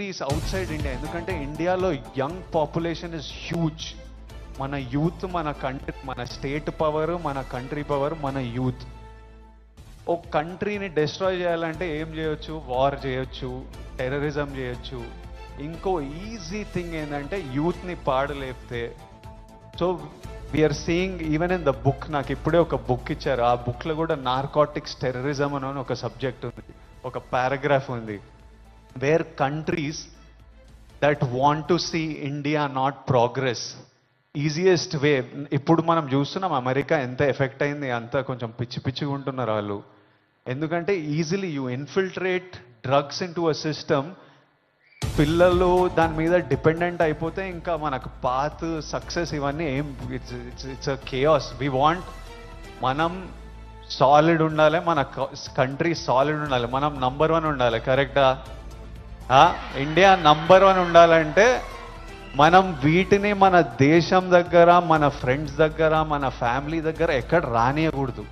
Countries out side India. ఎందుకంటే ఇండియాలో young population is huge. మన యూత్, మన కంట్రీ, మన స్టేట్ పవర్, మన కంట్రీ పవర్, మన యూత్. ఒక కంట్రీని డిస్ట్రాయ్ చేయాలంటే ఏం చేయొచ్చు? వార్ చేయొచ్చు, టెర్రరిజం చేయొచ్చు. ఇంకో ఈజీ థింగ్ ఏంటంటే యూత్ని పాడలేపితే. So we are seeing even in the book, నాకు ఇప్పుడే ఒక బుక్ ఇచ్చారు, ఆ బుక్లో కూడా నార్కోటిక్స్ టెర్రరిజం అని ఒక సబ్జెక్ట్ ఉంది, ఒక పారాగ్రాఫ్ ఉంది, where countries that want to see India not progress, easiest way. ఇప్పుడు మనం చూస్తున్నాం అమెరికా ఎంత ఎఫెక్ట్ అయింది, అంతా కొంచెం పిచ్చి పిచ్చిగా ఉంటున్నారు వాళ్ళు. ఎందుకంటే easily you infiltrate drugs in to a system, పిల్లలు దాని మీద డిపెండెంట్ అయిపోతే ఇంకా మనకు పాత్ సక్సెస్ ఇవన్నీ ఏం, it's a chaos. We want, మనం సాలిడ్ ఉండాలి, మన కంట్రీ సాలిడ్ ఉండాలి, మనం నంబర్ 1 ఉండాలి. కరెక్టా? ఇండియా నంబర్ 1 ఉండాలంటే మనం వీటిని మన దేశం దగ్గర, మన ఫ్రెండ్స్ దగ్గర, మన ఫ్యామిలీ దగ్గర ఎక్కడ రానియకూడదు.